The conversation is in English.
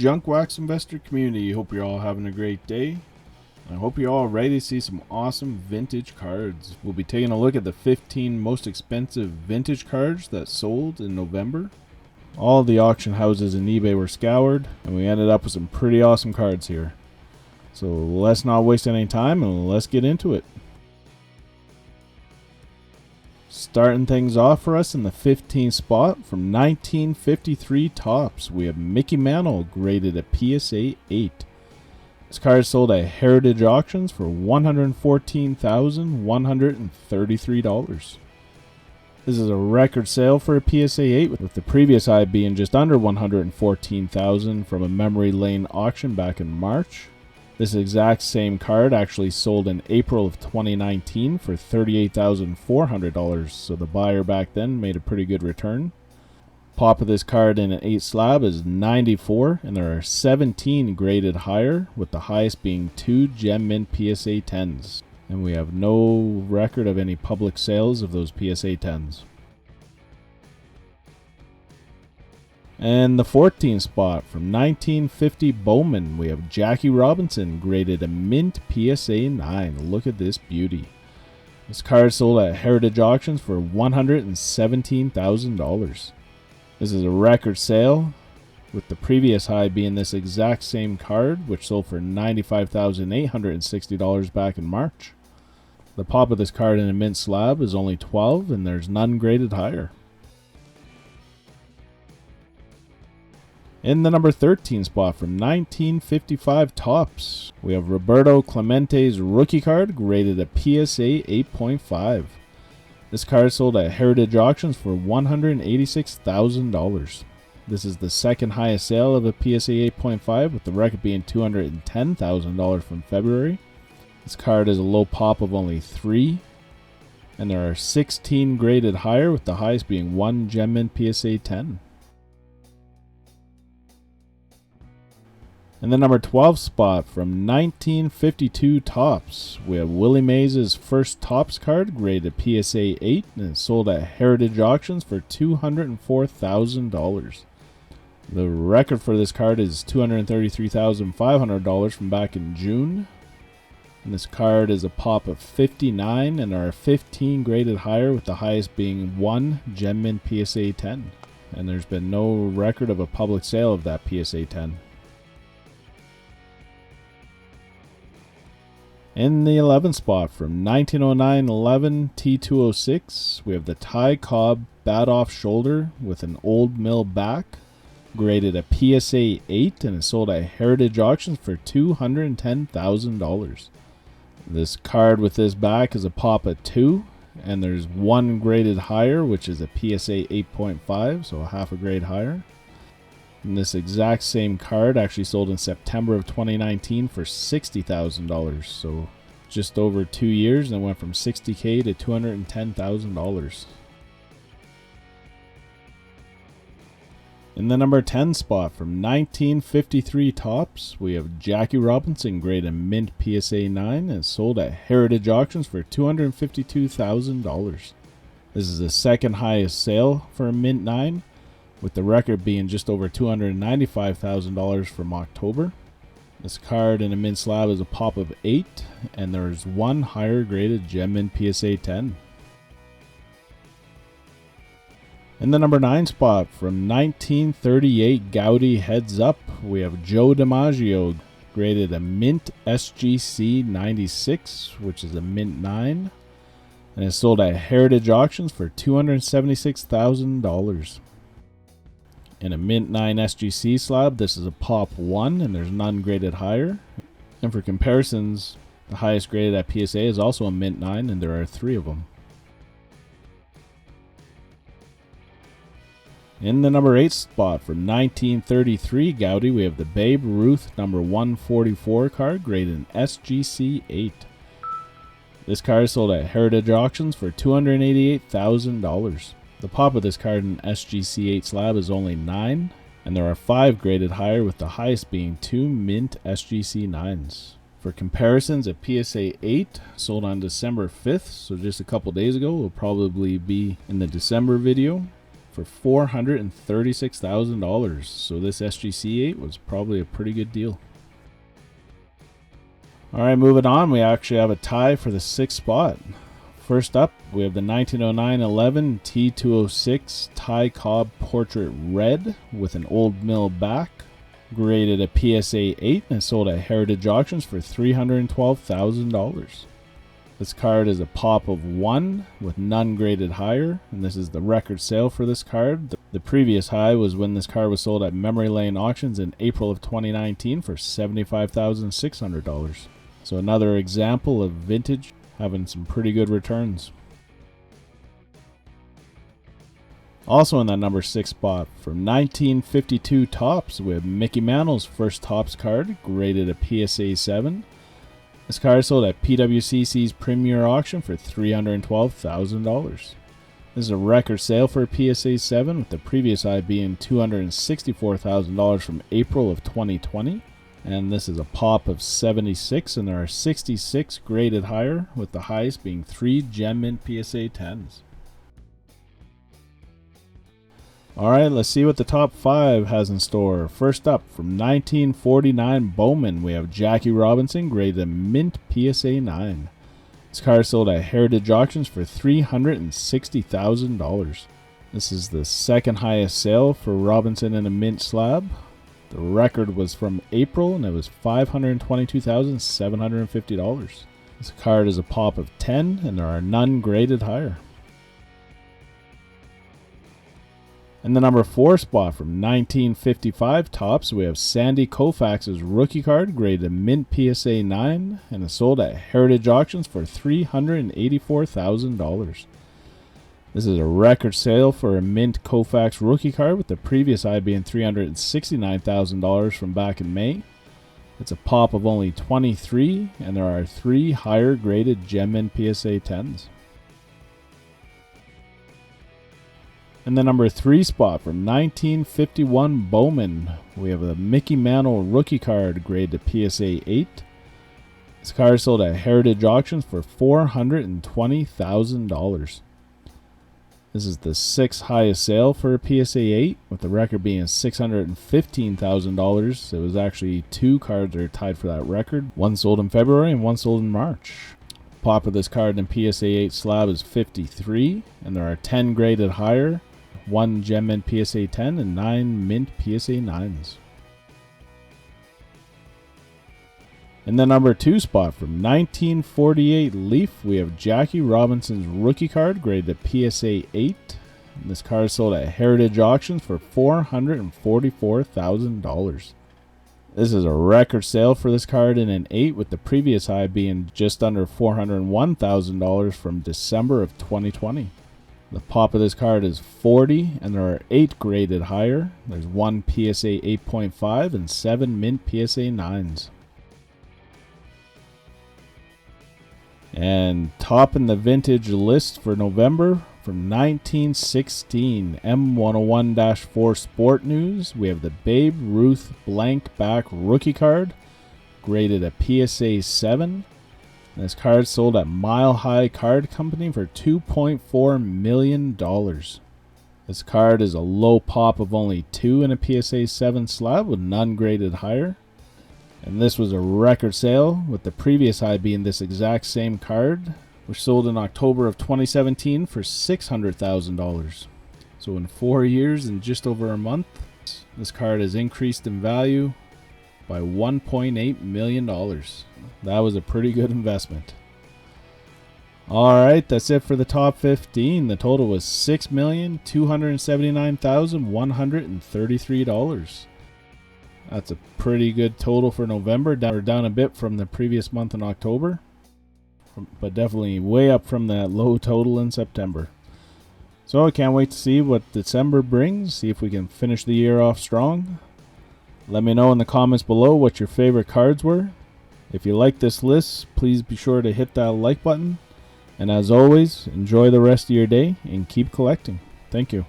Junk Wax investor community. Hope you're all having a great day. I hope you're all ready to see some awesome vintage cards. We'll be taking a look at the 15 most expensive vintage cards that sold in November. All the auction houses in eBay were scoured, and we ended up with some pretty awesome cards here. So let's not waste any time and let's get into it. Starting things off for us in the 15th spot from 1953 Topps, we have Mickey Mantle graded at PSA 8. This card sold at Heritage Auctions for $114,133. This is a record sale for a PSA 8, with the previous high being just under $114,000 from a memory lane auction back in March. This exact same card actually sold in April of 2019 for $38,400, so the buyer back then made a pretty good return. Pop of this card in an 8 slab is 94, and there are 17 graded higher, with the highest being 2 Gem Mint PSA 10s. And we have no record of any public sales of those PSA 10s. And the 14th spot from 1950 Bowman, we have Jackie Robinson graded a mint PSA 9. Look at this beauty. This card sold at Heritage Auctions for $117,000. This is a record sale, with the previous high being this exact same card, which sold for $95,860 back in March. The pop of this card in a mint slab is only 12, and there's none graded higher. In the number 13 spot from 1955 Topps, we have Roberto Clemente's rookie card graded at PSA 8.5. This card sold at Heritage Auctions for $186,000. This is the second highest sale of a PSA 8.5, with the record being $210,000 from February. This card is a low pop of only 3, and there are 16 graded higher, with the highest being 1 Gem Mint PSA 10. In the number 12 spot from 1952 Topps, we have Willie Mays' first Topps card graded PSA 8 and sold at Heritage Auctions for $204,000. The record for this card is $233,500 from back in June. And this card is a pop of 59, and there are 15 graded higher, with the highest being 1 Gem Mint PSA 10. And there's been no record of a public sale of that PSA 10. In the 11th spot from 1909-11 T206, we have the Ty Cobb bat-off shoulder with an old mill back, graded a PSA 8, and is sold at Heritage Auctions for $210,000. This card with this back is a pop at 2, and there's 1 graded higher, which is a PSA 8.5, so a half a grade higher. And this exact same card actually sold in September of 2019 for $60,000, so just over 2 years, and it went from $60K to $210,000. In the number 10 spot from 1953 Topps, we have Jackie Robinson graded mint PSA 9 and sold at Heritage Auctions for $252,000. This is the second highest sale for a mint 9, with the record being just over $295,000 from October. This card in a mint slab is a pop of 8, and there's 1 higher graded Gem Mint PSA 10. In the number 9 spot from 1938 Gaudi Heads Up, we have Joe DiMaggio graded a mint SGC 96, which is a mint 9, and is sold at Heritage Auctions for $276,000. In a mint 9 SGC slab, this is a pop 1, and there's none graded higher. And for comparisons, the highest graded at PSA is also a mint 9, and there are 3 of them. In the number 8 spot from 1933 Gaudi, we have the Babe Ruth number 144 card graded an SGC 8. This card is sold at Heritage Auctions for $288,000. The pop of this card in SGC 8 slab is only 9, and there are 5 graded higher, with the highest being 2 mint SGC 9s. For comparisons, a PSA 8 sold on December 5th, so just a couple days ago, will probably be in the December video. for $436,000. So this SGC8 was probably a pretty good deal. Alright, moving on, we actually have a tie for the 6th spot. First up, we have the 1909-11 T206 Ty Cobb Portrait Red with an old mill back. Graded a PSA 8 and sold at Heritage Auctions for $312,000. This card is a pop of 1 with none graded higher, and this is the record sale for this card. The previous high was when this card was sold at Memory Lane Auctions in April of 2019 for $75,600. So another example of vintage having some pretty good returns. Also in that number 6 spot, from 1952 Topps, we have Mickey Mantle's first Topps card, graded a PSA 7. This card sold at pwcc's Premier Auction for $312,000. This is a record sale for a PSA 7, with the previous high being $264,000 from April of 2020. And this is a pop of 76, and there are 66 graded higher, with the highest being 3 Gem Mint PSA 10s. Alright, let's see what the top 5 has in store. First up, from 1949 Bowman, we have Jackie Robinson, graded a Mint PSA 9. This card sold at Heritage Auctions for $360,000. This is the second highest sale for Robinson in a mint slab. The record was from April, and it was $522,750. This card is a pop of 10, and there are none graded higher. In the number 4 spot, from 1955 Topps, we have Sandy Koufax's rookie card, graded a Mint PSA 9, and is sold at Heritage Auctions for $384,000. This is a record sale for a Mint Koufax rookie card, with the previous high being $369,000 from back in May. It's a pop of only 23, and there are 3 higher graded Gem Mint PSA 10s. In the number 3 spot, from 1951 Bowman, we have a Mickey Mantle rookie card, graded to PSA 8. This card sold at Heritage Auctions for $420,000. This is the 6th highest sale for a PSA 8, with the record being $615,000. It was actually 2 cards that are tied for that record. One sold in February and one sold in March. Pop of this card in PSA 8 slab is 53, and there are 10 graded higher, 1 Gem Mint PSA 10, and 9 Mint PSA 9s. In the number 2 spot, from 1948 Leaf, we have Jackie Robinson's rookie card, graded to PSA 8. And this card sold at Heritage Auctions for $444,000. This is a record sale for this card in an 8, with the previous high being just under $401,000 from December of 2020. The pop of this card is 40, and there are 8 graded higher. There's 1 PSA 8.5 and 7 Mint PSA 9s. And topping the vintage list for November, from 1916 M101-4 Sport News, we have the Babe Ruth blank back rookie card, graded a PSA 7. And this card sold at Mile High Card Company for $2.4 million. This card is a low pop of only 2 in a PSA 7 slab, with none graded higher. And this was a record sale, with the previous high being this exact same card, which sold in October of 2017 for $600,000. So in 4 years and just over a month, this card has increased in value by $1.8 million. That was a pretty good investment. Alright, that's it for the top 15. The total was $6,279,133. That's a pretty good total for November. Down a bit from the previous month in October, but definitely way up from that low total in September. So I can't wait to see what December brings, see if we can finish the year off strong. Let me know in the comments below what your favorite cards were. If you like this list, please be sure to hit that like button. And as always, enjoy the rest of your day and keep collecting. Thank you.